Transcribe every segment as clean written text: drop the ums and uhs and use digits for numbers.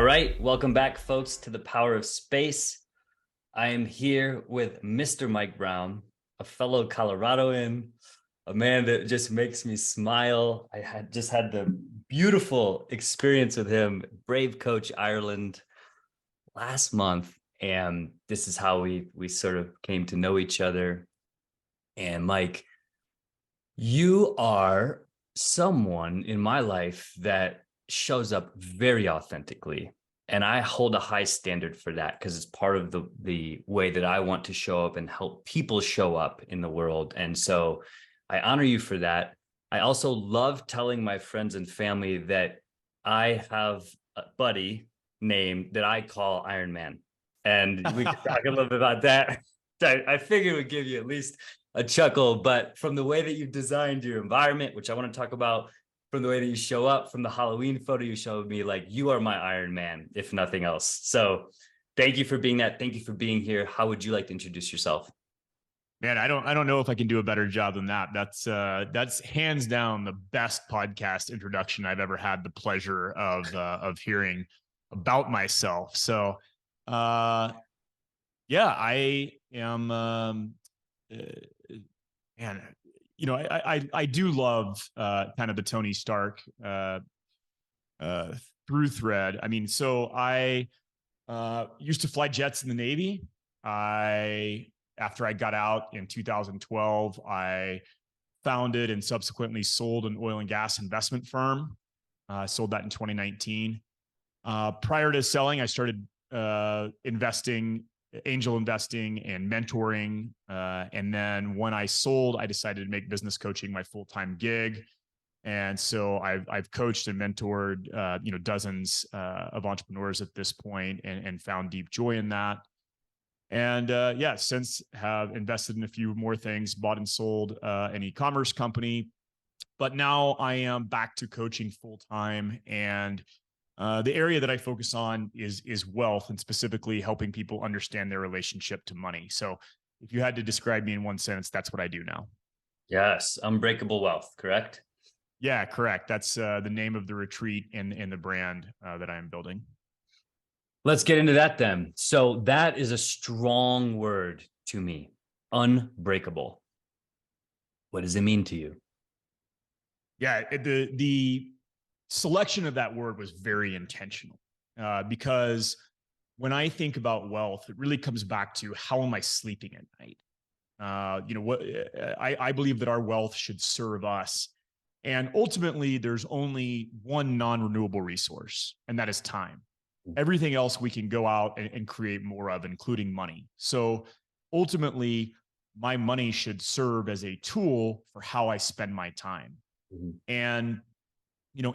right, welcome back, folks, to the Power of Space. I am here with Mr. Mike Brown, a fellow Coloradoan, a man that just makes me smile. I had just had the beautiful experience with him, Brave Coach Ireland, last month, and this is how we sort of came to know each other. And Mike, you are someone in my life that shows up very authentically. And I hold a high standard for that because it's part of the way that I want to show up and help people show up in the world. And so I honor you for that. I also love telling my friends and family that I have a buddy named that I call Iron Man. And we can talk a little bit about that. I figured it would give you at least a chuckle, but from the way that you designed your environment, which I want to talk about, from the way that you show up, from the Halloween photo you showed me, like you are my Iron Man, if nothing else. So thank you for being that. Thank you for being here. How would you like to introduce yourself? Man, I don't know if I can do a better job than that. That's hands down the best podcast introduction I've ever had the pleasure of hearing about myself. So, yeah, I am. Man, I do love kind of the Tony Stark through thread. I mean, so I used to fly jets in the Navy. After I got out in 2012, I founded and subsequently sold an oil and gas investment firm. I sold that in 2019. Prior to selling, I started angel investing and mentoring. And then when I sold, I decided to make business coaching my full-time gig. And so I've coached and mentored, dozens of entrepreneurs at this point and found deep joy in that. And since have invested in a few more things, bought and sold an e-commerce company. But now I am back to coaching full-time. And the area that I focus on is wealth, and specifically helping people understand their relationship to money. So if you had to describe me in one sentence, that's what I do now. Yes, Unbreakable Wealth, correct? Yeah, correct. That's the name of the retreat and the brand that I am building. Let's get into that then. So that is a strong word to me. Unbreakable. What does it mean to you? Yeah, the selection of that word was very intentional because when I think about wealth, it really comes back to how am I sleeping at night? I believe that our wealth should serve us. And ultimately, there's only one non-renewable resource, and that is time. Everything else we can go out and create more of, including money. So ultimately, my money should serve as a tool for how I spend my time. Mm-hmm. And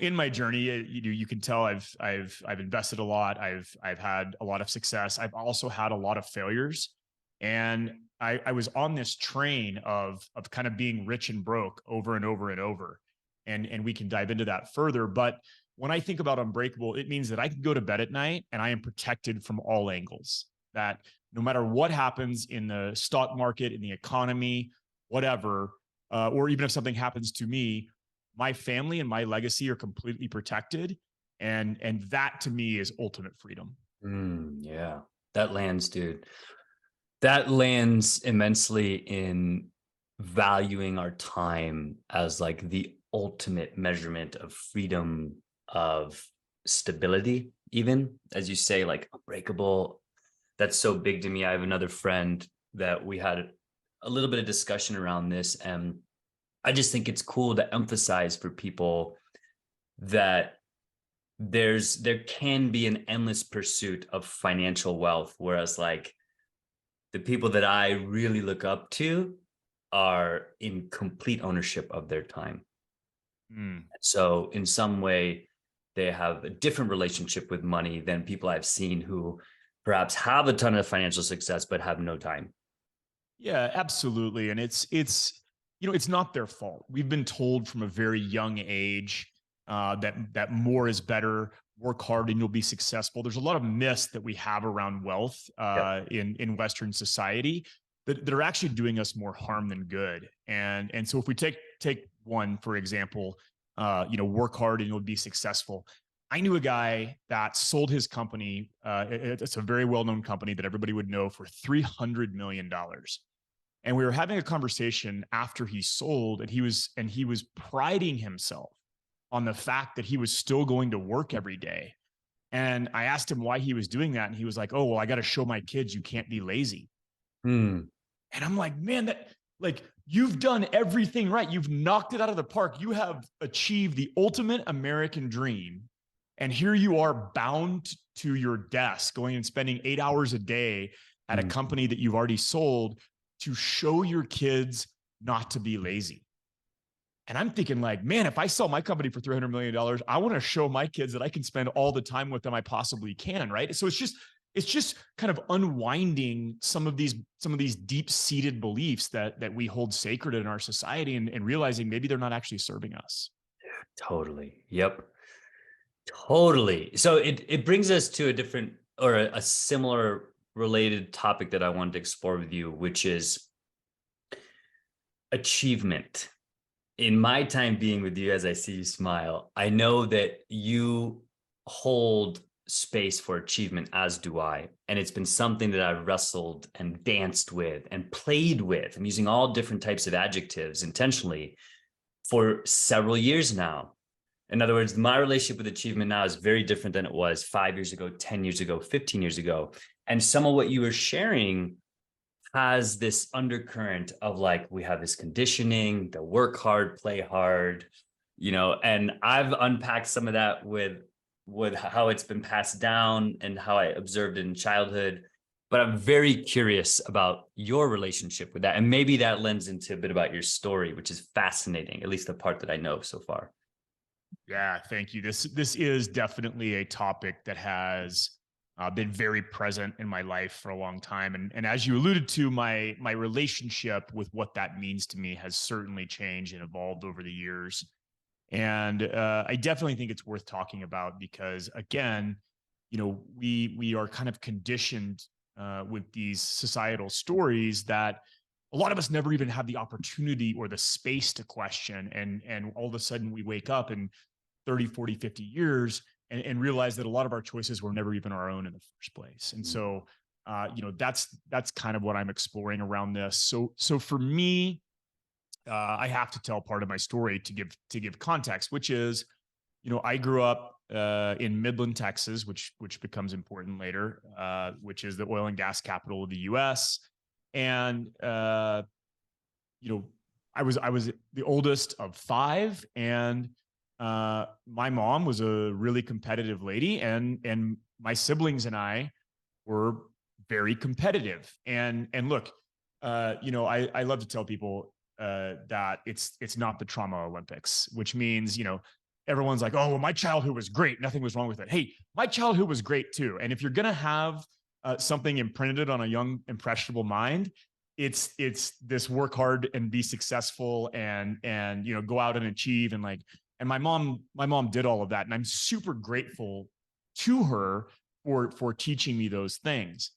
in my journey, you can tell I've invested a lot. I've had a lot of success. I've also had a lot of failures, and I was on this train of kind of being rich and broke over and over and over, and we can dive into that further. But when I think about unbreakable, it means that I can go to bed at night and I am protected from all angles. That no matter what happens in the stock market, in the economy, whatever, or even if something happens to me, my family and my legacy are completely protected. And that to me is ultimate freedom. Yeah, that lands, dude. That lands immensely in valuing our time as like the ultimate measurement of freedom, of stability, even as you say, like unbreakable. That's so big to me. I have another friend that we had a little bit of discussion around this, and I just think it's cool to emphasize for people that there can be an endless pursuit of financial wealth, whereas like the people that I really look up to are in complete ownership of their time. So in some way, they have a different relationship with money than people I've seen who perhaps have a ton of financial success, but have no time. Yeah, absolutely. And it's not their fault. We've been told from a very young age that more is better, work hard and you'll be successful. There's a lot of myths that we have around wealth in Western society that are actually doing us more harm than good. And so if we take one, for example, work hard and you'll be successful. I knew a guy that sold his company. It's a very well-known company that everybody would know for $300 million. And we were having a conversation after he sold, and he was priding himself on the fact that he was still going to work every day. And I asked him why he was doing that. And he was like, oh, well, I got to show my kids you can't be lazy. Hmm. And I'm like, man, that like you've done everything right. You've knocked it out of the park. You have achieved the ultimate American dream. And here you are bound to your desk, going and spending 8 hours a day at a company that you've already sold to show your kids not to be lazy. And I'm thinking like, man, if I sell my company for $300 million, I want to show my kids that I can spend all the time with them I possibly can. Right. So it's just kind of unwinding some of these deep-seated beliefs that we hold sacred in our society, and realizing maybe they're not actually serving us. Totally. Yep. Totally. So it brings us to a different or a similar related topic that I wanted to explore with you, which is achievement. In my time being with you, as I see you smile, I know that you hold space for achievement, as do I. And it's been something that I've wrestled and danced with and played with. I'm using all different types of adjectives intentionally for several years now. In other words, my relationship with achievement now is very different than it was 5 years ago, 10 years ago, 15 years ago. And some of what you were sharing has this undercurrent of like, we have this conditioning, the work hard, play hard, and I've unpacked some of that with how it's been passed down and how I observed it in childhood. But I'm very curious about your relationship with that. And maybe that lends into a bit about your story, which is fascinating, at least the part that I know so far. Yeah, thank you. This is definitely a topic that has been very present in my life for a long time, and as you alluded to, my relationship with what that means to me has certainly changed and evolved over the years. And I definitely think it's worth talking about because, again, we are kind of conditioned with these societal stories that a lot of us never even have the opportunity or the space to question, and all of a sudden we wake up in 30, 40, 50 years and realize that a lot of our choices were never even our own in the first place. And so that's kind of what I'm exploring around this. So for me, I have to tell part of my story to give context, which is, I grew up in Midland, Texas, which becomes important later, which is the oil and gas capital of the U.S. And I was the oldest of five, and my mom was a really competitive lady, and my siblings and I were very competitive. And look, I love to tell people that it's not the trauma Olympics, which means, everyone's like, oh, well, my childhood was great. Nothing was wrong with it. Hey, my childhood was great too. And if you're going to have something imprinted on a young, impressionable mind, it's this work hard and be successful and go out and achieve. And my mom did all of that. And I'm super grateful to her for teaching me those things.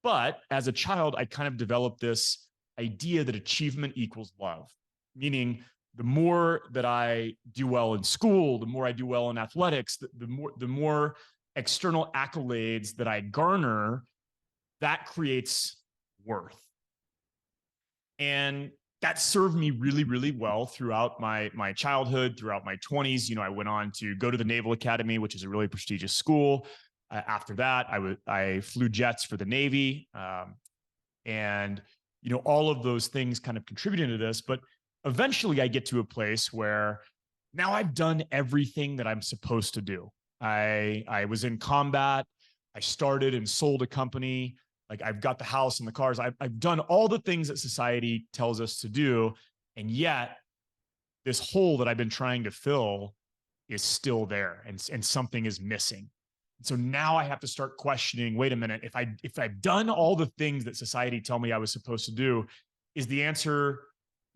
But as a child, I kind of developed this idea that achievement equals love, meaning the more that I do well in school, the more I do well in athletics, the more external accolades that I garner, that creates worth. And that served me really, really well throughout my childhood, throughout my 20s. I went on to go to the Naval Academy, which is a really prestigious school. After that, I flew jets for the Navy, and all of those things kind of contributed to this. But eventually, I get to a place where now I've done everything that I'm supposed to do. I was in combat. I started and sold a company. Like, I've got the house and the cars. I've done all the things that society tells us to do, and yet this hole that I've been trying to fill is still there, and something is missing. So now I have to start questioning, wait a minute, if I've done all the things that society tell me I was supposed to do, is the answer,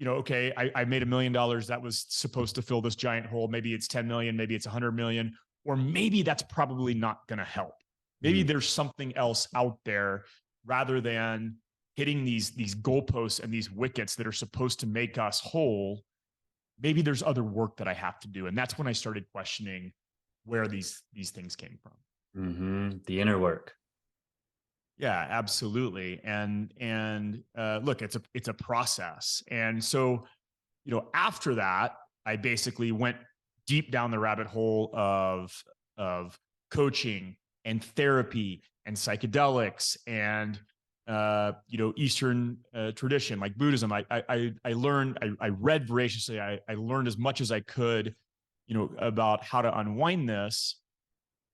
okay, I made $1 million. That was supposed to fill this giant hole. Maybe it's 10 million, maybe it's 100 million, or maybe that's probably not going to help. Maybe there's something else out there rather than hitting these goalposts and these wickets that are supposed to make us whole. Maybe there's other work that I have to do. And that's when I started questioning where these things came from. The inner work. Yeah, absolutely. And look, it's a process. And so, after that, I basically went deep down the rabbit hole of coaching and therapy and psychedelics and Eastern tradition like Buddhism. I learned, I read voraciously. I learned as much as I could, about how to unwind this.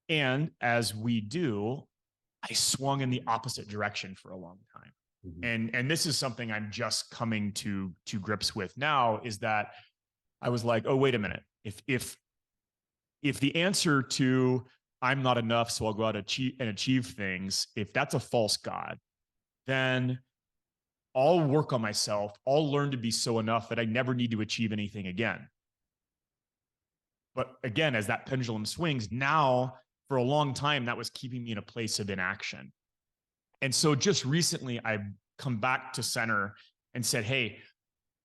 And as we do, I swung in the opposite direction for a long time. And this is something I'm just coming to grips with now, is that I was like, oh, wait a minute. If the answer to I'm not enough, so I'll go out and achieve things, if that's a false God, then I'll work on myself. I'll learn to be so enough that I never need to achieve anything again. But again, as that pendulum swings, now for a long time, that was keeping me in a place of inaction. And so just recently, I've come back to center and said, hey,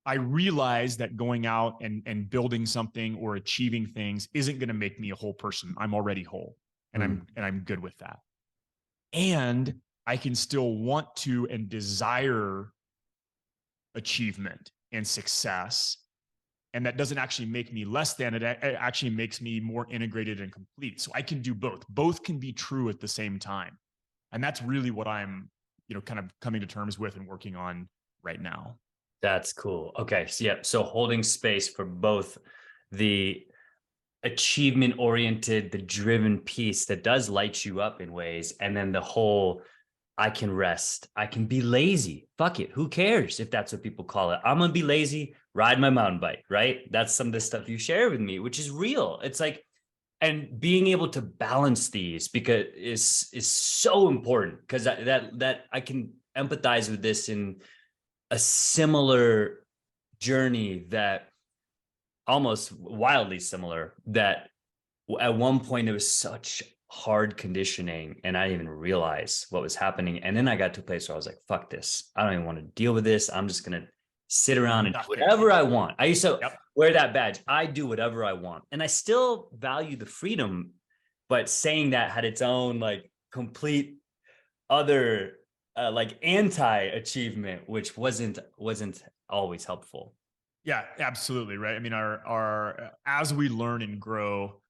I realize that going out and building something or achieving things isn't going to make me a whole person. I'm already whole, and I'm good with that. And I can still want to and desire achievement and success. And that doesn't actually make me less than, it actually makes me more integrated and complete. So I can do both. Both can be true at the same time. And that's really what I'm, kind of coming to terms with and working on right now. That's cool. Okay. So yeah. So holding space for both the achievement oriented, the driven piece that does light you up in ways, and then the whole I can rest. I can be lazy. Fuck it. Who cares if that's what people call it? I'm going to be lazy, ride my mountain bike, right? That's some of the stuff you share with me, which is real. It's like, and being able to balance these because is so important, because that I can empathize with this in a similar journey, that almost wildly similar, that at one point it was such hard conditioning and I didn't even realize what was happening. And then I got to a place where I was like, fuck this. I don't even want to deal with this. I'm just going to sit around and do whatever I want. I used to wear that badge. I do whatever I want. And I still value the freedom, but saying that had its own like complete other like anti-achievement, which wasn't always helpful. Yeah, absolutely. Right. I mean, our as we learn and grow,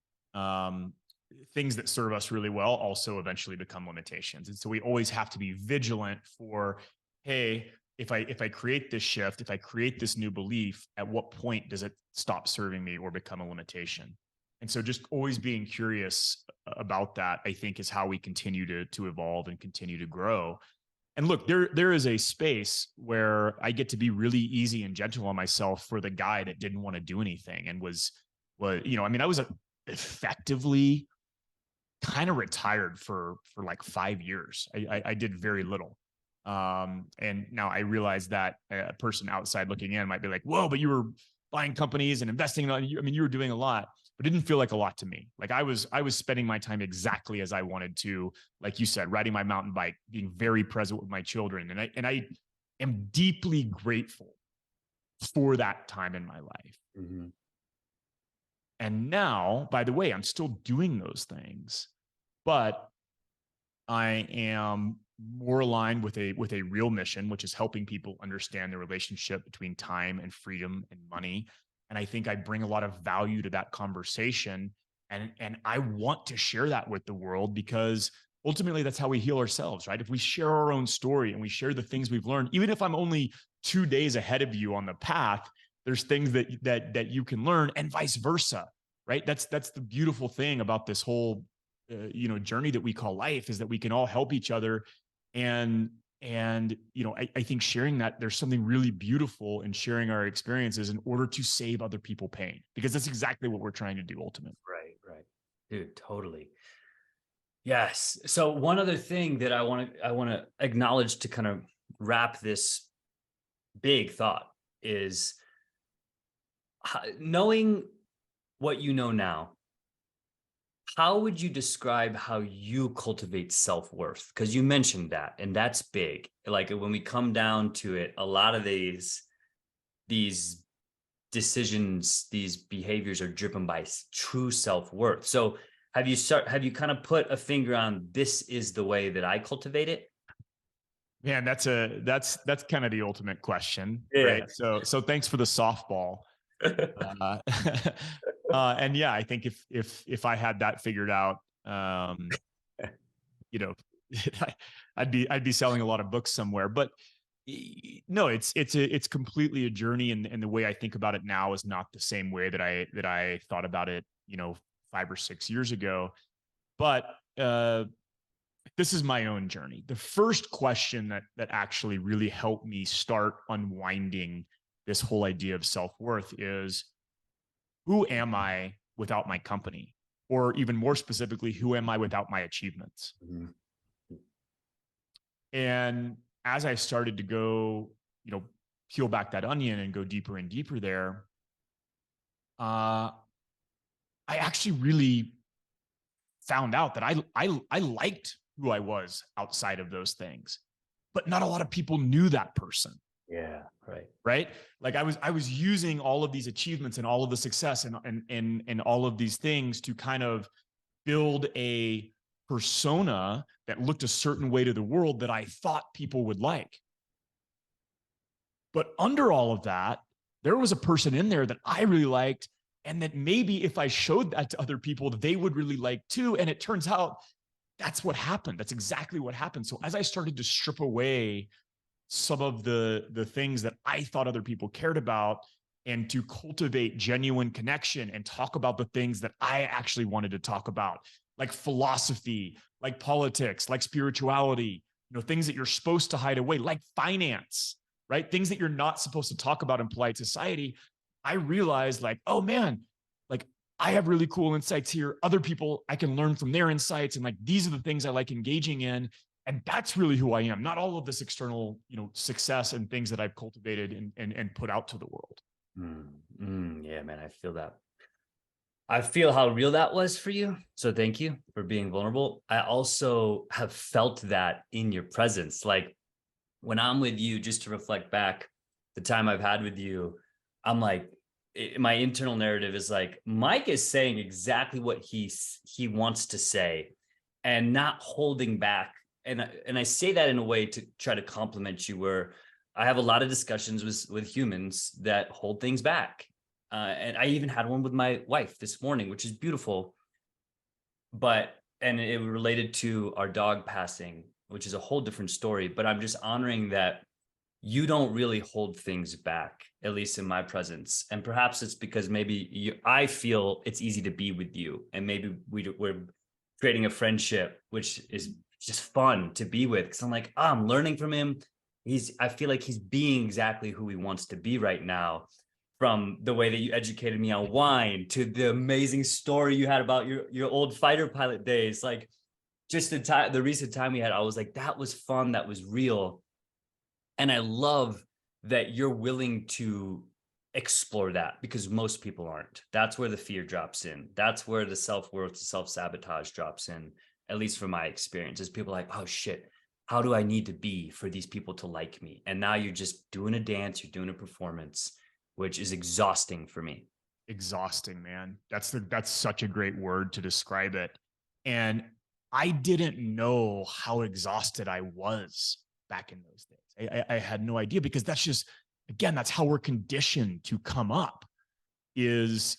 things that serve us really well also eventually become limitations. And so we always have to be vigilant for, hey, if I create this shift, if I create this new belief, at what point does it stop serving me or become a limitation? And so just always being curious about that, I think, is how we continue to evolve and continue to grow. And look, there is a space where I get to be really easy and gentle on myself for the guy that didn't want to do anything and was, I mean, I was effectively kind of retired for like 5 years. I did very little. And now I realize that a person outside looking in might be like, whoa, but you were buying companies and investing in, I mean, you were doing a lot, but it didn't feel like a lot to me. Like I was spending my time exactly as I wanted to, like you said, riding my mountain bike, being very present with my children. And I am deeply grateful for that time in my life. And now, by the way, I'm still doing those things, but I am more aligned with a real mission, which is helping people understand the relationship between time and freedom and money. And I think I bring a lot of value to that conversation. And I want to share that with the world, because ultimately that's how we heal ourselves, right? If we share our own story and we share the things we've learned, even if I'm only 2 days ahead of you on the path, there's things that you can learn, and vice versa, right? That's the beautiful thing about this whole journey that we call life, is that we can all help each other. And I think sharing that, there's something really beautiful in sharing our experiences in order to save other people pain, because that's exactly what we're trying to do ultimately. Right. Dude, totally. Yes. So one other thing that I want to acknowledge to kind of wrap this big thought is knowing what you know now. How would you describe how you cultivate self-worth? Because you mentioned that, and that's big. Like when we come down to it, a lot of these decisions, these behaviors are driven by true self-worth. So have you kind of put a finger on this is the way that I cultivate it? Man, that's kind of the ultimate question, right? Yeah. So thanks for the softball. Uh, and yeah, I think if I had that figured out, you know, I'd be selling a lot of books somewhere. But no, it's completely a journey, and the way I think about it now is not the same way that I thought about it, 5 or 6 years ago. But this is my own journey. The first question that actually really helped me start unwinding this whole idea of self-worth is, who am I without my company? Or even more specifically, who am I without my achievements? Mhm. And as I started to go, peel back that onion and go deeper and deeper there, I actually really found out that I liked who I was outside of those things, but not a lot of people knew that person. Yeah, right. Right. Like I was using all of these achievements and all of the success and all of these things to kind of build a persona that looked a certain way to the world that I thought people would like. But under all of that, there was a person in there that I really liked, and that maybe if I showed that to other people, they would really like too. And it turns out that's what happened. That's exactly what happened. So as I started to strip away some of the things that I thought other people cared about, and to cultivate genuine connection and talk about the things that I actually wanted to talk about, like philosophy, like politics, like spirituality, things that you're supposed to hide away, like finance, right? Things that you're not supposed to talk about in polite society. I realized, like, oh man, like I have really cool insights here. Other people, I can learn from their insights. And like, these are the things I like engaging in. And that's really who I am, not all of this external, success and things that I've cultivated and put out to the world. Yeah, man, I feel that. I feel how real that was for you. So thank you for being vulnerable. I also have felt that in your presence. Like when I'm with you, just to reflect back the time I've had with you, I'm like, my internal narrative is like, Mike is saying exactly what he wants to say and not holding back. And I say that in a way to try to compliment you, where I have a lot of discussions with humans that hold things back. And I even had one with my wife this morning, which is beautiful. And it related to our dog passing, which is a whole different story. But I'm just honoring that you don't really hold things back, at least in my presence. And perhaps it's because I feel it's easy to be with you, and maybe we're creating a friendship, which is just fun to be with. Because I'm like, I'm learning from him. I feel like he's being exactly who he wants to be right now. From the way that you educated me on wine to the amazing story you had about your old fighter pilot days, like just the recent time we had, I was like, that was fun, that was real. And I love that you're willing to explore that, because most people aren't. That's where the fear drops in. That's where the self-worth, self-sabotage drops in, at least from my experience, is people like, oh shit, how do I need to be for these people to like me? And now you're just doing a dance, you're doing a performance, which is exhausting for me. Exhausting, man. That's such a great word to describe it. And I didn't know how exhausted I was back in those days. I had no idea, because that's just, again, that's how we're conditioned to come up, is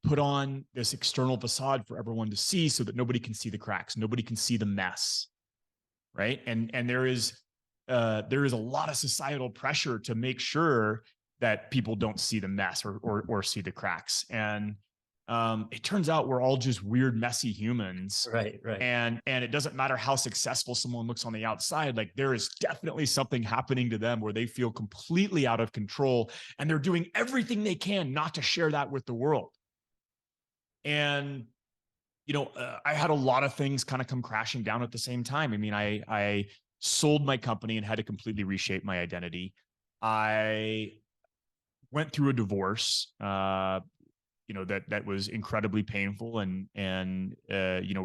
put on this external facade for everyone to see, so that nobody can see the cracks, nobody can see the mess, right? And there is a lot of societal pressure to make sure that people don't see the mess or see the cracks. And it turns out we're all just weird, messy humans. Right. And it doesn't matter how successful someone looks on the outside. Like, there is definitely something happening to them where they feel completely out of control, and they're doing everything they can not to share that with the world. And I had a lot of things kind of come crashing down at the same time. I mean, I sold my company and had to completely reshape my identity. I went through a divorce, that was incredibly painful and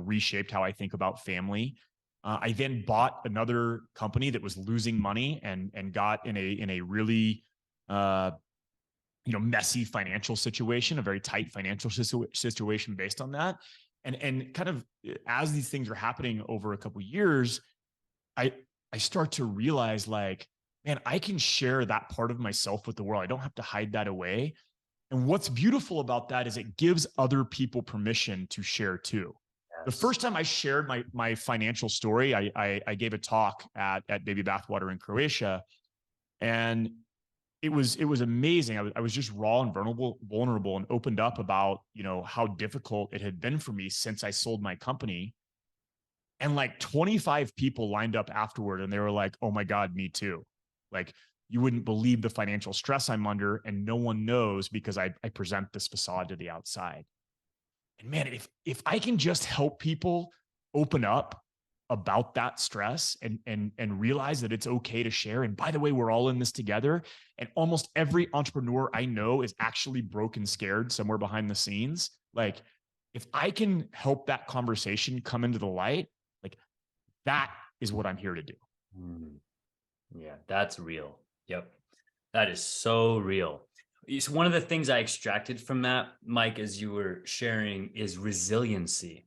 reshaped how I think about family. I then bought another company that was losing money and got in a really messy financial situation, a very tight financial situation based on that. And kind of as these things are happening over a couple of years, I I start to realize like, man, I can share that part of myself with the world. I don't have to hide that away. And what's beautiful about that is it gives other people permission to share too. The Yes. first time I shared my financial story, I gave a talk at Baby Bathwater in Croatia, and it was amazing. I was just raw and vulnerable, and opened up about how difficult it had been for me since I sold my company. And like 25 people lined up afterward, and they were like, "Oh my God, me too!" Like, you wouldn't believe the financial stress I'm under, and no one knows because I present this facade to the outside. And man, if I can just help people open up about that stress and realize that it's okay to share. And by the way, we're all in this together. And almost every entrepreneur I know is actually broken, scared somewhere behind the scenes. Like, if I can help that conversation come into the light, like, that is what I'm here to do. Mm, yeah, that's real. Yep. That is so real. So one of the things I extracted from that, Mike, as you were sharing, is resiliency.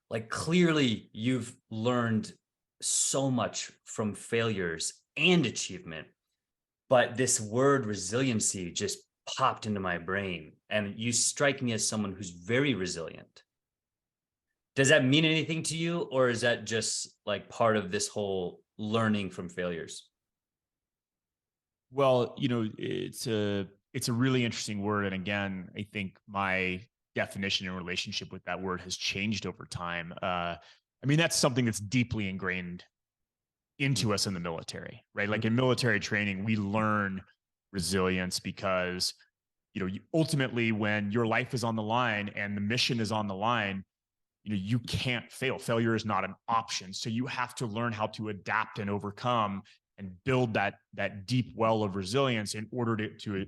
Like clearly you've learned so much from failures and achievement, but this word resiliency just popped into my brain, and you strike me as someone who's very resilient. Does that mean anything to you, or is that just like part of this whole learning from failures? Well, it's a really interesting word. And again, I think my definition and relationship with that word has changed over time. I mean, that's something that's deeply ingrained into us in the military, right? Like in military training, we learn resilience because, ultimately, when your life is on the line and the mission is on the line, you can't fail. Failure is not an option. So you have to learn how to adapt and overcome and build that deep well of resilience in order to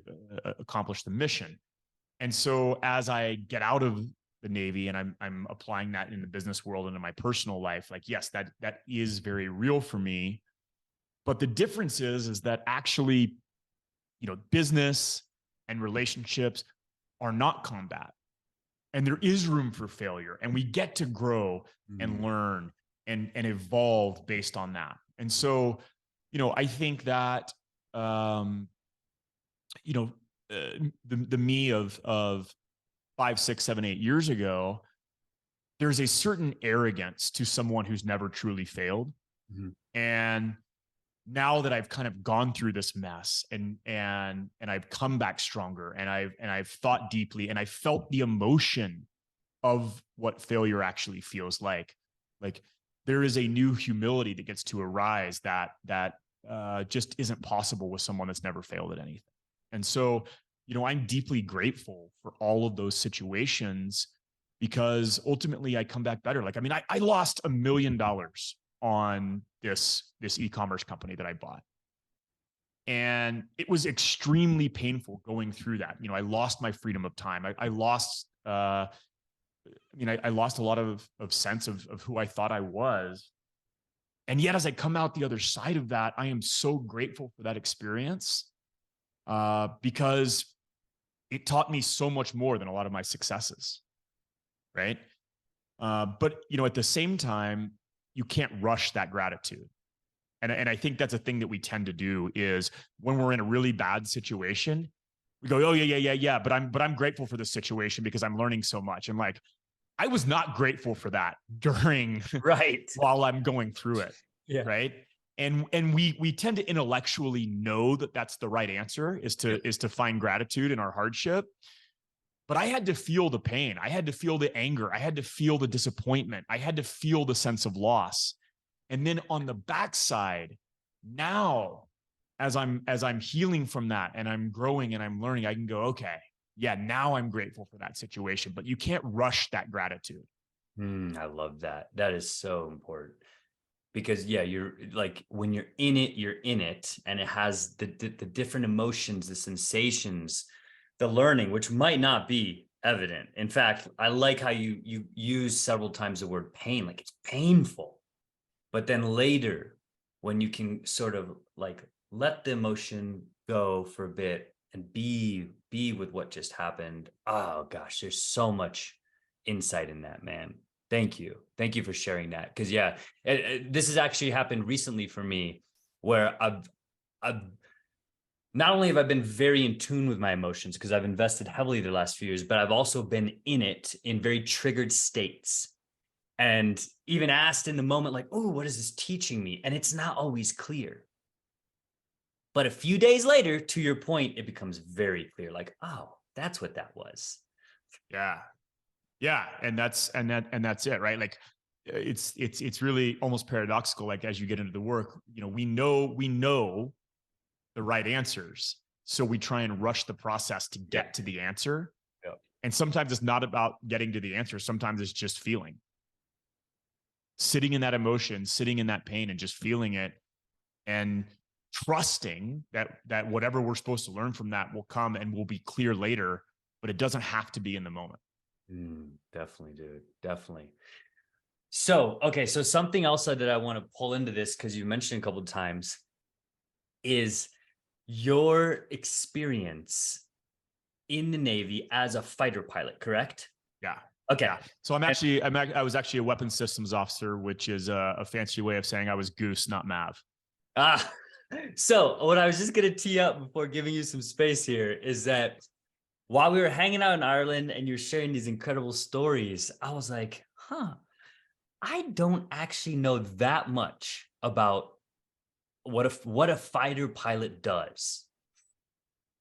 accomplish the mission. And so as I get out of the Navy and I'm applying that in the business world and in my personal life, like, yes, that is very real for me. But the difference is that actually, business and relationships are not combat, and there is room for failure, and we get to grow and Mm, learn and evolve based on that. And so, I think that, um, you know, the me of 5, 6, 7, 8 years ago, there's a certain arrogance to someone who's never truly failed. mhm. And now that I've kind of gone through this mess and I've come back stronger, and I've thought deeply, and I felt the emotion of what failure actually feels like, there is a new humility that gets to arise that just isn't possible with someone that's never failed at anything. And so, I'm deeply grateful for all of those situations, because ultimately I come back better. Like, I mean, I lost $1 million on this e-commerce company that I bought. And it was extremely painful going through that. I lost my freedom of time. I lost, I lost a lot of sense of who I thought I was. And yet, as I come out the other side of that, I am so grateful for that experience, because it taught me so much more than a lot of my successes. Right. But, at the same time, you can't rush that gratitude. And I think that's a thing that we tend to do is when we're in a really bad situation, we go, oh yeah, yeah, yeah, yeah. But I'm grateful for this situation because I'm learning so much. And like, I was not grateful for that during Right. while I'm going through it. Yeah. Right. And we tend to intellectually know that that's the right answer, is Yep. to find gratitude in our hardship. But I had to feel the pain. I had to feel the anger. I had to feel the disappointment. I had to feel the sense of loss. And then on the backside, now, as I'm healing from that and I'm growing and I'm learning, I can go, okay, yeah, now I'm grateful for that situation. But you can't rush that gratitude. I love that. That is so important because yeah, you're like when you're in it, and it has the different emotions, the sensations, the learning, which might not be evident. In fact, I like how you use several times the word pain, like it's painful. But then later, when you can sort of like let the emotion go for a bit and be with what just happened, oh gosh, there's so much insight in that, man. Thank you. Thank you for sharing that. Because yeah, this has actually happened recently for me, where I've not only have I been very in tune with my emotions because I've invested heavily the last few years, but I've also been in it in very triggered states, and even asked in the moment, like, "Oh, what is this teaching me?" And it's not always clear. But a few days later, to your point, it becomes very clear, like, "Oh, that's what that was." Yeah. Yeah. And that's it, right? Like it's really almost paradoxical. Like as you get into the work, we know the right answers. So we try and rush the process to Yeah. get to the answer. Yeah. And sometimes it's not about getting to the answer. Sometimes it's just feeling, sitting in that emotion, sitting in that pain and just feeling it and trusting that whatever we're supposed to learn from that will come and will be clear later, but it doesn't have to be in the moment. Definitely, dude. Definitely. So, okay, so something else that I want to pull into this because you mentioned a couple of times is your experience in the Navy as a fighter pilot, correct? Yeah. Okay. Yeah. So I was actually a weapons systems officer, which is a fancy way of saying I was Goose, not Mav. Ah, so what I was just gonna tee up before giving you some space here is that while we were hanging out in Ireland and you're sharing these incredible stories, I was like, huh, I don't actually know that much about what a fighter pilot does.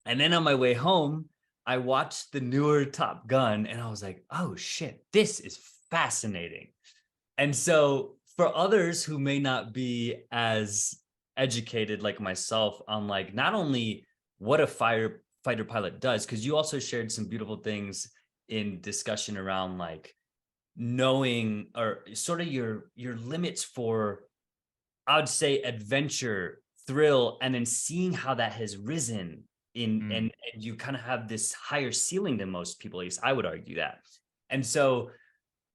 And then on my way home, I watched the newer Top Gun and I was like, oh shit, this is fascinating. And so for others who may not be as educated like myself on like not only what a fighter pilot does, because you also shared some beautiful things in discussion around like knowing or sort of your limits for, I would say, adventure, thrill, and then seeing how that has risen in, Mm. and you kind of have this higher ceiling than most people, at least I would argue that. And so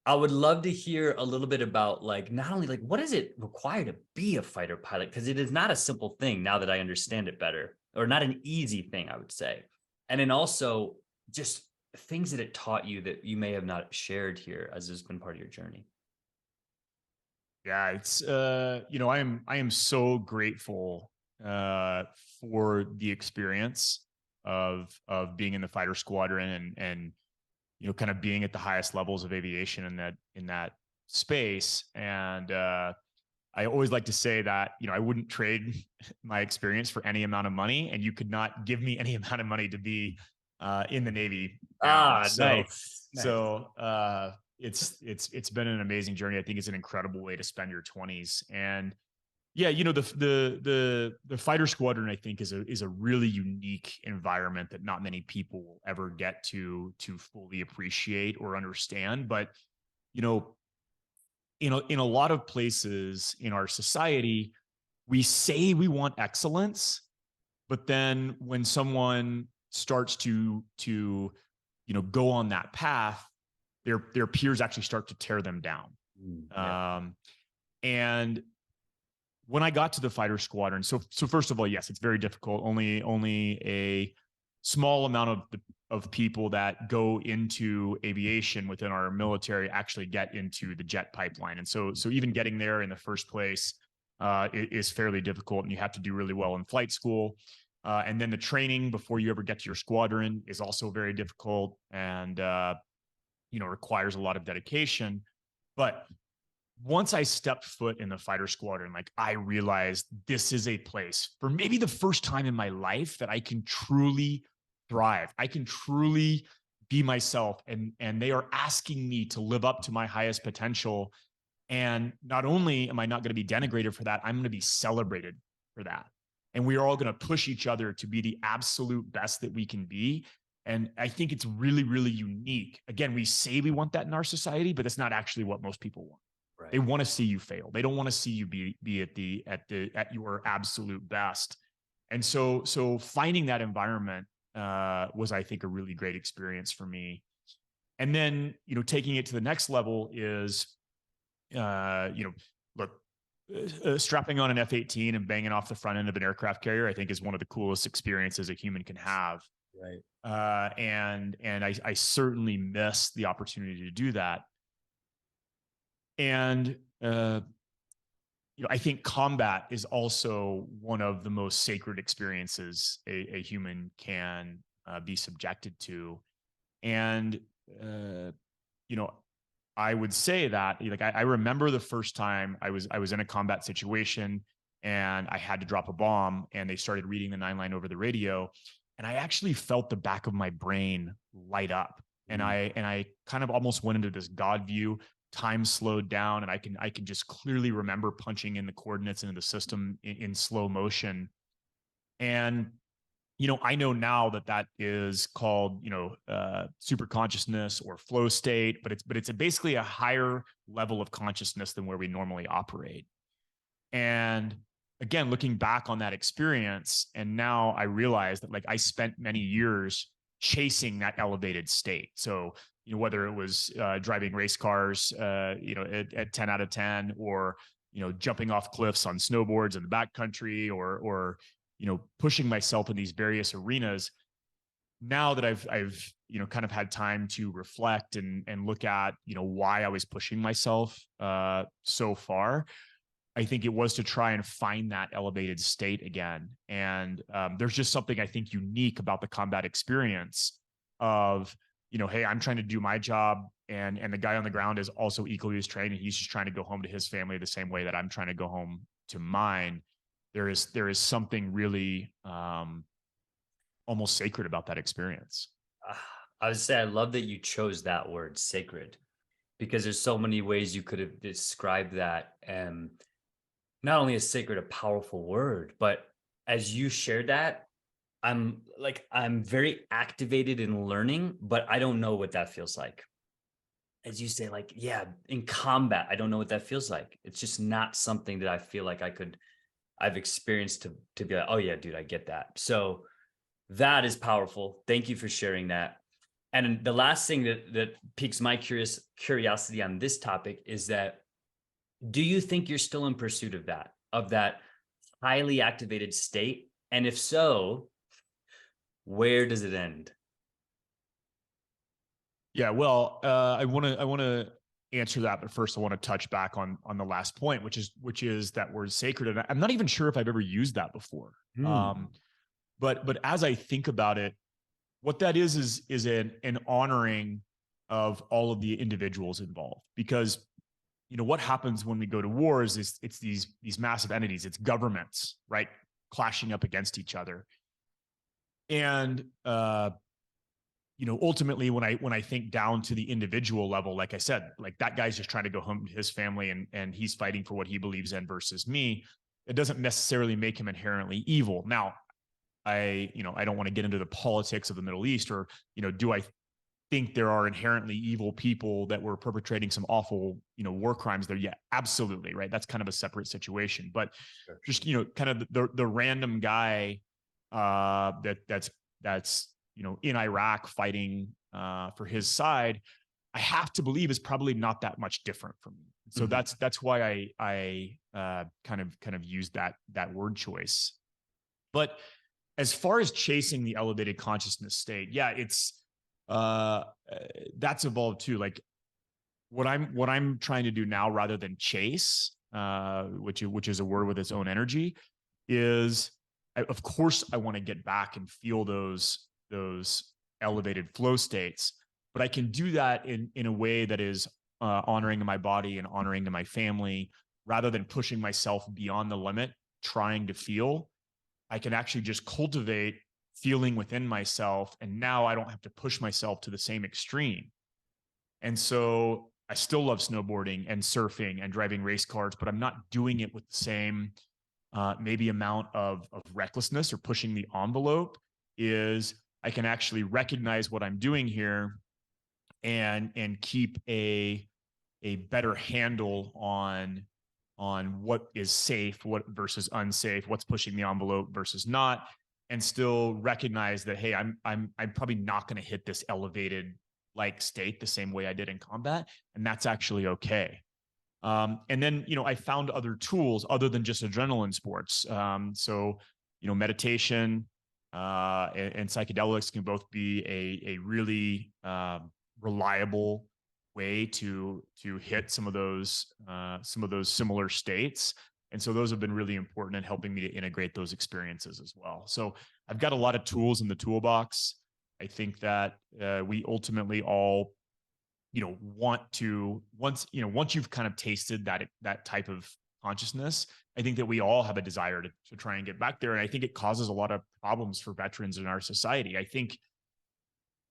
I would love to hear a little bit about like not only like what does it require to be a fighter pilot, because it is not a simple thing now that I understand it better, or not an easy thing, I would say. And then also just things that it taught you that you may have not shared here as has been part of your journey. Yeah, it's I am so grateful uh for the experience of being in the fighter squadron and kind of being at the highest levels of aviation in that space. And I always like to say that, I wouldn't trade my experience for any amount of money, and you could not give me any amount of money to be in the Navy now. Ah, So, nice. Nice. so uh, it's been an amazing journey. I think it's an incredible way to spend your 20s. And yeah, the fighter squadron, I think, is a really unique environment that not many people will ever get to fully appreciate or understand. But you know, in a lot of places in our society, we say we want excellence, but then when someone starts to go on that path, their peers actually start to tear them down. Yeah. And when I got to the fighter squadron, so first of all, yes, it's very difficult. Only a small amount of people that go into aviation within our military actually get into the jet pipeline, and so even getting there in the first place is fairly difficult, and you have to do really well in flight school. And then the training before you ever get to your squadron is also very difficult, and requires a lot of dedication. But once I stepped foot in the fighter squadron, like I realized this is a place for maybe the first time in my life that I can truly thrive. I can truly be myself, and they are asking me to live up to my highest potential. And not only am I not going to be denigrated for that, I'm going to be celebrated for that. And we are all going to push each other to be the absolute best that we can be. And I think it's really, really unique. Again, we say we want that in our society, but it's not actually what most people want. They Right. want to see you fail. They don't want to see you be at your absolute best. And so finding that environment was, I think, a really great experience for me. And then taking it to the next level is look, strapping on an F-18 and banging off the front end of an aircraft carrier, I think, is one of the coolest experiences a human can have. Right. And I certainly miss the opportunity to do that. And I think combat is also one of the most sacred experiences a human can be subjected to. And you know, I would say that, like, I remember the first time I was in a combat situation and I had to drop a bomb, and they started reading the 9 line over the radio, and I actually felt the back of my brain light up, and Mm. I kind of almost went into this God view. Time slowed down, and I can just clearly remember punching in the coordinates into the system in slow motion. And I know now that that is called, super consciousness or flow state, but it's basically a higher level of consciousness than where we normally operate. And again, looking back on that experience, and now I realize that, like, I spent many years chasing that elevated state. So, whether it was driving race cars, at 10 out of 10, or, jumping off cliffs on snowboards in the backcountry, or, pushing myself in these various arenas. Now that I've kind of had time to reflect and look at, why I was pushing myself so far, I think it was to try and find that elevated state again. And there's just something I think unique about the combat experience of, hey, I'm trying to do my job, and the guy on the ground is also equally as trained, and he's just trying to go home to his family the same way that I'm trying to go home to mine. There is something really almost sacred about that experience. I would say I love that you chose that word sacred, because there's so many ways you could have described that. And not only is sacred a powerful word, but as you shared that, I'm very activated in learning, but I don't know what that feels like. As you say, like, yeah, in combat, I don't know what that feels like. It's just not something that I feel like I've experienced to be like, oh yeah, dude, I get that. So that is powerful. Thank you for sharing that. And the last thing that piques my curiosity on this topic is that, do you think you're still in pursuit of that highly activated state? And if so, where does it end? Yeah, well, I want to answer that, but first I want to touch back on the last point, which is that word sacred. And I'm not even sure if I've ever used that before. Hmm. But as I think about it, what that is an honoring of all of the individuals involved. Because what happens when we go to wars is it's these massive entities, it's governments, right, clashing up against each other. And ultimately, when I think down to the individual level, like I said, like, that guy's just trying to go home to his family, and he's fighting for what he believes in versus me. It doesn't necessarily make him inherently evil. Now, I don't want to get into the politics of the Middle East, or, do I think there are inherently evil people that were perpetrating some awful, war crimes there? Yeah, absolutely. Right. That's kind of a separate situation, but Sure. just, kind of the random guy that's in Iraq fighting for his side, I have to believe is probably not that much different from me. So Mhm. that's why I kind of used that word choice. But as far as chasing the elevated consciousness state, yeah, it's uh, that's evolved too. Like, what I'm trying to do now, rather than chase, which is a word with its own energy, is, of course I want to get back and feel those elevated flow states, but I can do that in a way that is honoring to my body and honoring to my family, rather than pushing myself beyond the limit, trying to feel. I can actually just cultivate feeling within myself, and now I don't have to push myself to the same extreme. And so I still love snowboarding and surfing and driving race cars, but I'm not doing it with the same maybe amount of recklessness or pushing the envelope. Is I can actually recognize what I'm doing here, and keep a better handle on what is safe, what versus unsafe, what's pushing the envelope versus not, and still recognize that, hey, I'm probably not going to hit this elevated like state the same way I did in combat, and that's actually okay. And then, I found other tools other than just adrenaline sports. So, meditation, and psychedelics can both be a really reliable way to hit some of those similar states. And so those have been really important in helping me to integrate those experiences as well. So I've got a lot of tools in the toolbox. I think that we ultimately all, want to, once you've kind of tasted that type of consciousness, I think that we all have a desire to try and get back there. And I think it causes a lot of problems for veterans in our society. I think,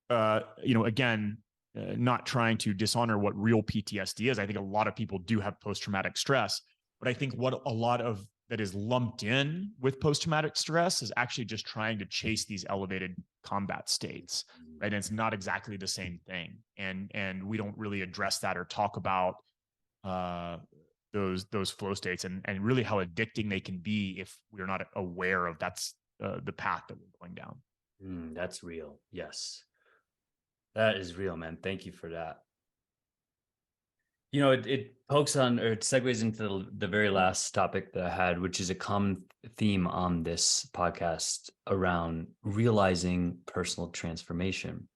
again, not trying to dishonor what real PTSD is. I think a lot of people do have post-traumatic stress, but I think what a lot of that is lumped in with post-traumatic stress is actually just trying to chase these elevated combat states, right? And it's not exactly the same thing. And we don't really address that or talk about those flow states and really how addicting they can be if we're not aware of that's the path that we're going down. That's real. Yes. That is real, man. Thank you for that. It pokes on, or it segues into the very last topic that I had, which is a common theme on this podcast around realizing personal transformation.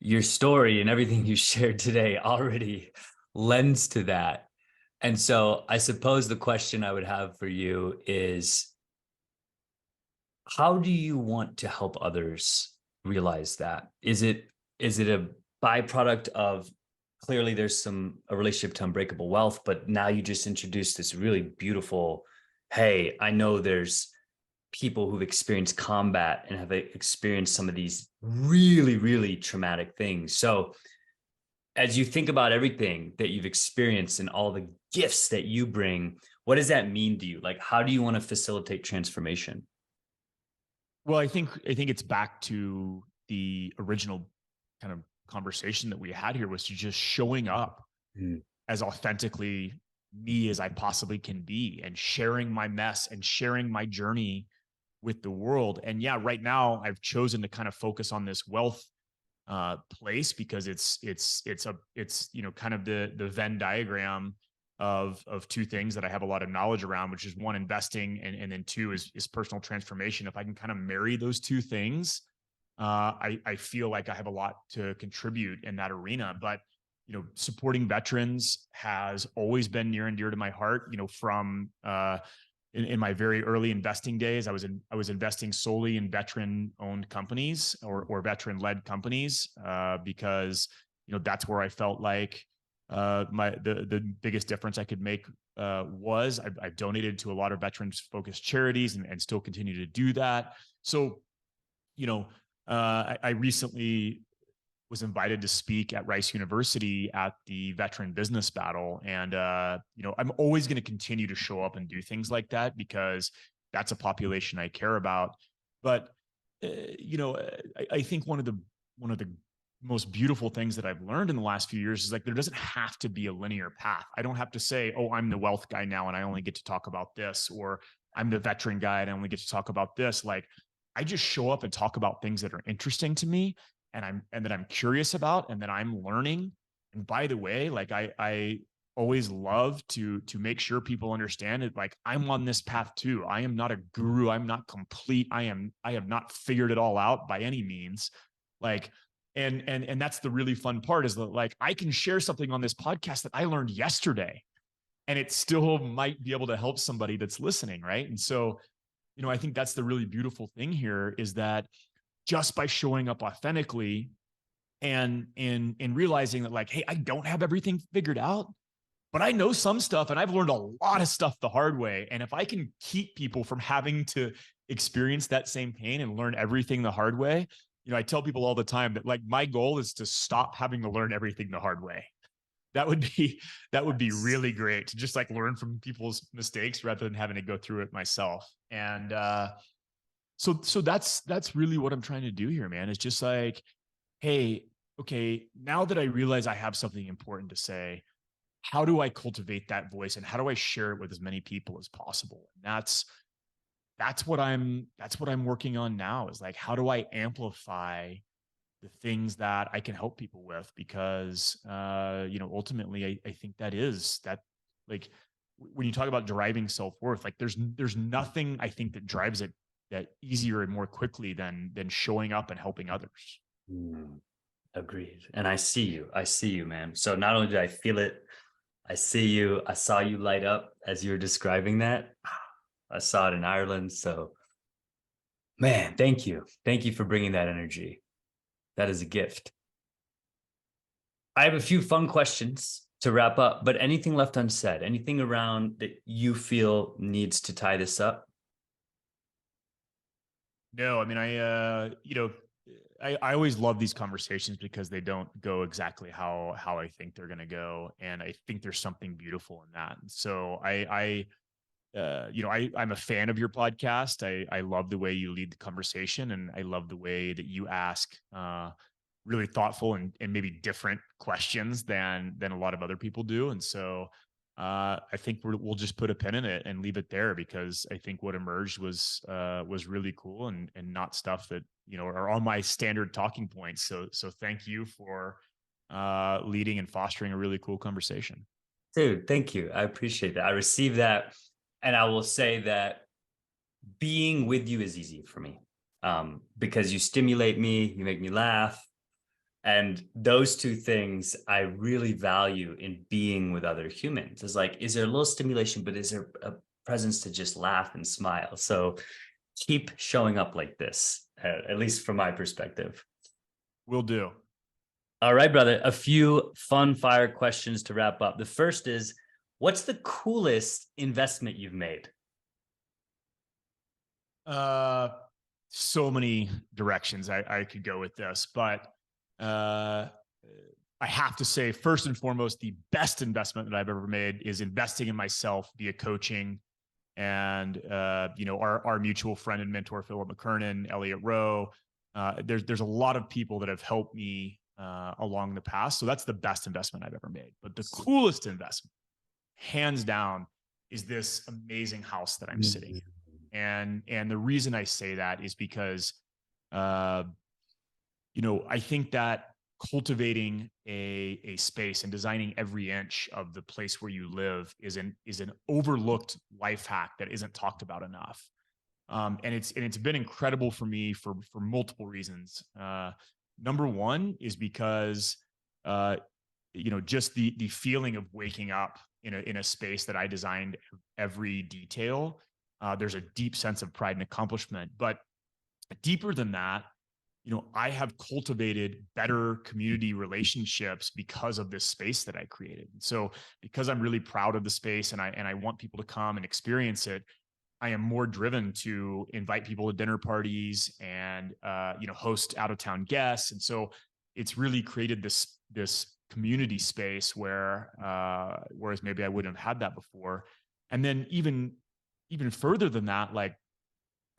Your story and everything you shared today already lends to that. And so I suppose the question I would have for you is, how do you want to help others realize that? Is it a byproduct of, clearly there's a relationship to unbreakable wealth, but now you just introduced this really beautiful, hey, I know there's people who've experienced combat and have experienced some of these really, really traumatic things. So as you think about everything that you've experienced and all the gifts that you bring, what does that mean to you? Like, how do you want to facilitate transformation? Well, I think it's back to the original kind of conversation that we had here, was to just showing up as authentically me as I possibly can be, and sharing my mess and sharing my journey with the world. And yeah, right now I've chosen to kind of focus on this wealth place because it's kind of the Venn diagram of two things that I have a lot of knowledge around, which is one, investing, and then two is personal transformation. If I can kind of marry those two things, I feel like I have a lot to contribute in that arena. But supporting veterans has always been near and dear to my heart. From in my very early investing days, I was investing solely in veteran-owned companies or veteran-led companies because that's where I felt like the biggest difference I could make was I've donated to a lot of veterans-focused charities and still continue to do that. So, I recently was invited to speak at Rice University at the Veteran Business Battle. And, I'm always going to continue to show up and do things like that because that's a population I care about. But, I think one of the most beautiful things that I've learned in the last few years is like, there doesn't have to be a linear path. I don't have to say, oh, I'm the wealth guy now and I only get to talk about this, or I'm the veteran guy and I only get to talk about this. Like, I just show up and talk about things that are interesting to me and that I'm curious about and that I'm learning. And by the way, like I always love to make sure people understand it. Like, I'm on this path too. I am not a guru. I'm not complete. I have not figured it all out by any means. Like, and that's the really fun part, is that like I can share something on this podcast that I learned yesterday and it still might be able to help somebody that's listening. Right. And so, I think that's the really beautiful thing here, is that just by showing up authentically and in realizing that like, hey, I don't have everything figured out, but I know some stuff and I've learned a lot of stuff the hard way. And if I can keep people from having to experience that same pain and learn everything the hard way, I tell people all the time that like my goal is to stop having to learn everything the hard way. That would be really great, to just like learn from people's mistakes rather than having to go through it myself. And so that's really what I'm trying to do here, man. It's just like, hey, okay, now that I realize I have something important to say, how do I cultivate that voice and how do I share it with as many people as possible? And that's what I'm working on now, is like, how do I amplify the things that I can help people with? Because ultimately I think that like when you talk about deriving self-worth, like there's nothing I think that drives it easier and more quickly than showing up and helping others. Agreed. And I see you. I see you, man. So not only did I feel it, I see you. I saw you light up as you were describing that. I saw it in Ireland. So, man, thank you. Thank you for bringing that energy. That is a gift. I have a few fun questions to wrap up, but anything left unsaid? Anything around that you feel needs to tie this up? No, I mean, I always love these conversations because they don't go exactly how I think they're going to go, and I think there's something beautiful in that. So I'm a fan of your podcast. I love the way you lead the conversation, and I love the way that you ask really thoughtful and maybe different questions than a lot of other people do. And so I think we'll just put a pin in it and leave it there, because I think what emerged was really cool and not stuff that are on my standard talking points. So thank you for leading and fostering a really cool conversation. Dude, thank you. I appreciate that. I received that. And I will say that being with you is easy for me, because you stimulate me, you make me laugh. And those two things I really value in being with other humans. Is like, is there a little stimulation, but is there a presence to just laugh and smile? So keep showing up like this, at least from my perspective. Will do. All right, brother. A few fun fire questions to wrap up. The first is, what's the coolest investment you've made? So many directions I could go with this, but I have to say, first and foremost, the best investment that I've ever made is investing in myself via coaching. And our mutual friend and mentor, Philip McKernan, Elliot Rowe. There's a lot of people that have helped me along the path. So that's the best investment I've ever made. But the coolest investment, hands down, is this amazing house that I'm sitting in. And the reason I say that is because I think that cultivating a space and designing every inch of the place where you live is an overlooked life hack that isn't talked about enough. And it's been incredible for me for multiple reasons. Number one is because just the feeling of waking up in a space that I designed every detail. There's a deep sense of pride and accomplishment, but deeper than that, I have cultivated better community relationships because of this space that I created. So because I'm really proud of the space and I want people to come and experience it, I am more driven to invite people to dinner parties and host out of town guests. And so it's really created this community space where whereas maybe I wouldn't have had that before. And then even further than that, like,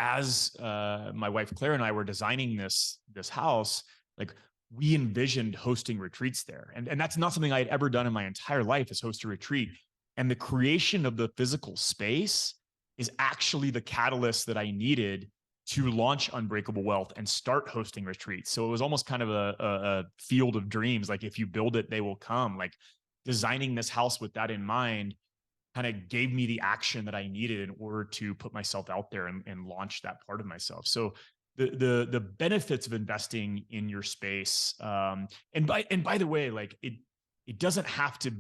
as my wife Claire and I were designing this house, like, we envisioned hosting retreats there, and that's not something I had ever done in my entire life, is host a retreat. And the creation of the physical space is actually the catalyst that I needed to launch Unbreakable Wealth and start hosting retreats. So it was almost kind of a field of dreams. Like, if you build it, they will come. Like, designing this house with that in mind kind of gave me the action that I needed in order to put myself out there and launch that part of myself. So the benefits of investing in your space, and by the way, like, it doesn't have to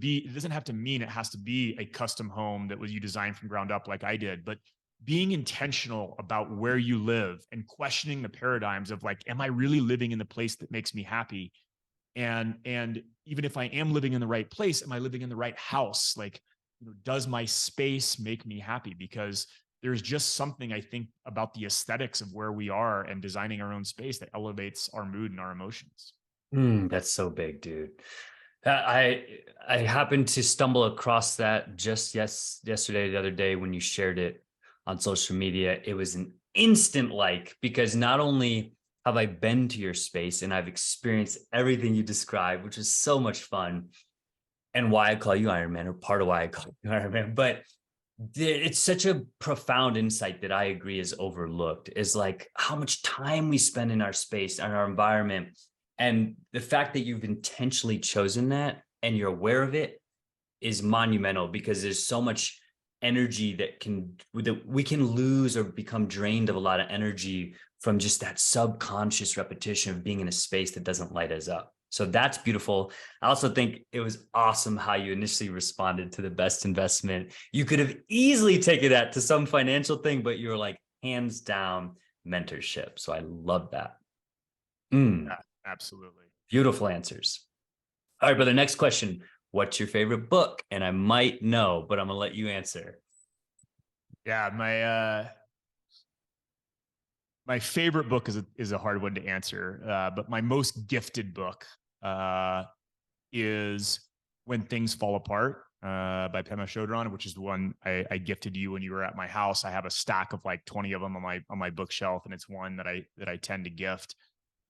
mean it has to be a custom home that was you designed from ground up like I did, but being intentional about where you live and questioning the paradigms of, like, am I really living in the place that makes me happy? And even if I am living in the right place, am I living in the right house? Like, does my space make me happy? Because there's just something, I think, about the aesthetics of where we are and designing our own space that elevates our mood and our emotions. That's so big, dude. I happened to stumble across that just yesterday, the other day, when you shared it on social media. It was an instant like, because not only have I been to your space and I've experienced everything you described, which is so much fun, and why I call you Iron Man, or part of why I call you Iron Man. But it's such a profound insight that I agree is overlooked, is like how much time we spend in our space and our environment. And the fact that you've intentionally chosen that and you're aware of it is monumental, because there's so much energy that we can lose or become drained of a lot of energy from just that subconscious repetition of being in a space that doesn't light us up. So that's beautiful. I also think it was awesome how you initially responded to the best investment. You could have easily taken that to some financial thing, but you're like, hands down, mentorship. So I love that. Yeah, absolutely. Beautiful answers. All right, brother. Next question. What's your favorite book? And I might know, but I'm gonna let you answer. Yeah, my favorite book is a hard one to answer, but my most gifted book uh, is When Things Fall Apart by Pema Chodron, which is the one I gifted you when you were at my house. I have a stack of like 20 of them on my bookshelf, and it's one that I tend to gift.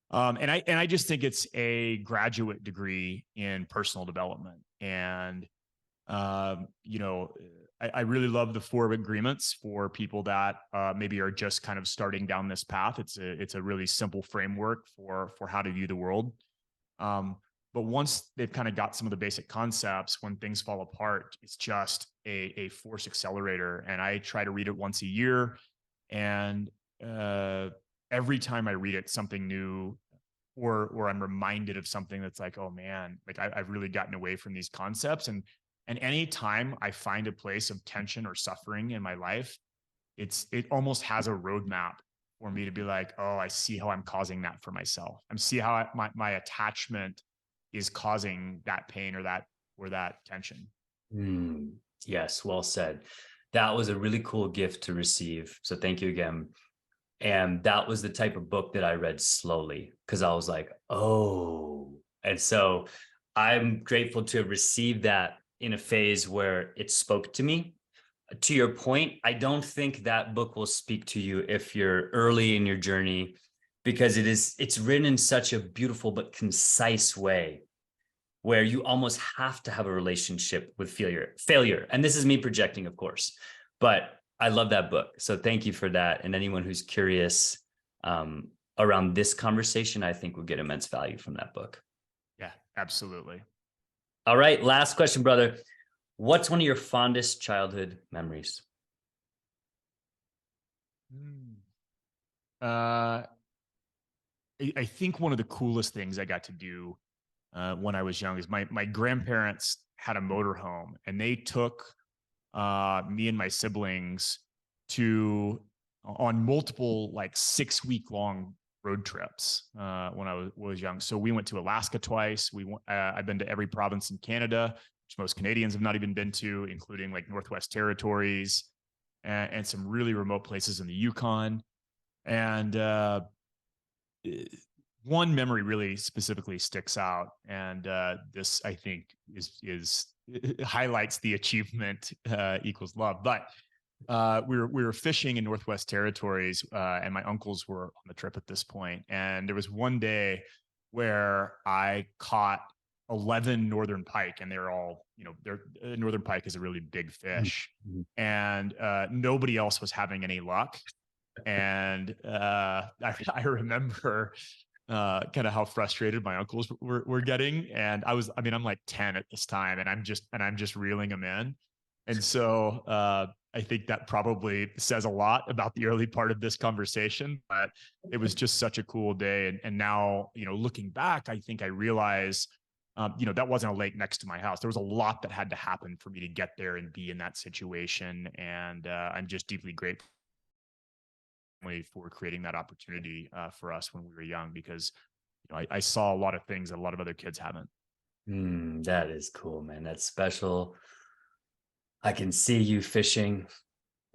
And I just think it's a graduate degree in personal development. And you know, I really love the 4 agreements for people that maybe are just kind of starting down this path. It's a really simple framework for how to view the world. Um, but once they've kind of got some of the basic concepts, when things fall apart, it's just a force accelerator. And I try to read it once a year. And every time I read it, something new, or I'm reminded of something that's like, oh man, like I've really gotten away from these concepts. And anytime I find a place of tension or suffering in my life, it almost has a roadmap for me to be like, oh, I see how I'm causing that for myself. I see how my attachment is causing that pain or that tension. Yes, well said. That was a really cool gift to receive. So thank you again. And that was the type of book that I read slowly because I was like, oh. And so I'm grateful to have received that in a phase where it spoke to me. To your point, I don't think that book will speak to you if you're early in your journey because it's written in such a beautiful but concise way where you almost have to have a relationship with failure. And this is me projecting, of course, but I love that book. So thank you for that. And anyone who's curious around this conversation, I think will get immense value from that book. Yeah, absolutely. All right. Last question, brother. What's one of your fondest childhood memories? Uh, I think one of the coolest things I got to do when I was young is my grandparents had a motorhome, and they took me and my siblings to on multiple like 6 week long road trips when I was young. So we went to Alaska twice. I've been to every province in Canada, which most Canadians have not even been to, including like Northwest Territories and some really remote places in the Yukon. And one memory really specifically sticks out, and this I think is highlights the achievement equals love. But we were fishing in Northwest Territories, and my uncles were on the trip at this point. And there was one day where I caught 11 northern pike, and they're all, northern pike is a really big fish, and nobody else was having any luck. And I remember kind of how frustrated my uncles were getting. And I'm like 10 at this time, and I'm just reeling them in. And so I think that probably says a lot about the early part of this conversation, but it was just such a cool day. And now, looking back, I think I realize, that wasn't a lake next to my house. There was a lot that had to happen for me to get there and be in that situation. And I'm just deeply grateful for creating that opportunity for us when we were young, because I saw a lot of things that a lot of other kids haven't. That is cool, man. That's special. I can see you fishing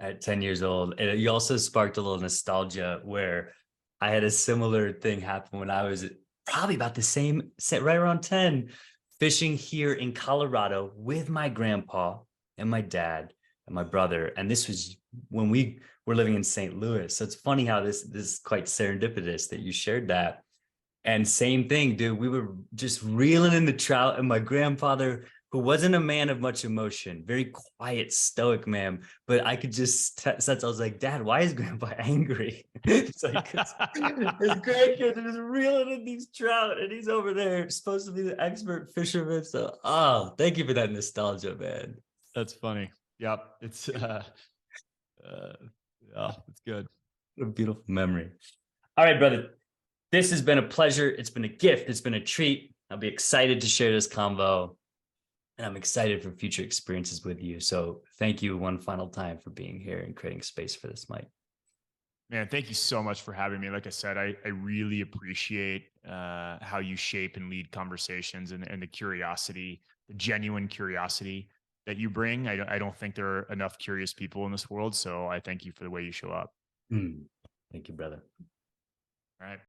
at 10 years old. And you also sparked a little nostalgia where I had a similar thing happen when I was probably about the same, right around 10, fishing here in Colorado with my grandpa and my dad and my brother. And this was when we were living in St. Louis. So it's funny how this is quite serendipitous that you shared that. And same thing, dude. We were just reeling in the trout, and my grandfather, who wasn't a man of much emotion, very quiet, stoic man, but I could just sense. I was like, Dad, why is Grandpa angry? It's like his grandkids are just reeling in these trout, and he's over there supposed to be the expert fisherman. So, oh, thank you for that nostalgia, man. That's funny. Yep. It's uh yeah, it's good. What a beautiful memory. All right, brother. This has been a pleasure. It's been a gift. It's been a treat. I'll be excited to share this convo, and I'm excited for future experiences with you. So thank you one final time for being here and creating space for this, Mike. Man, thank you so much for having me. Like I said, I really appreciate how you shape and lead conversations, and the curiosity, the genuine curiosity that you bring. I don't think there are enough curious people in this world. So I thank you for the way you show up. Mm. Thank you, brother. All right.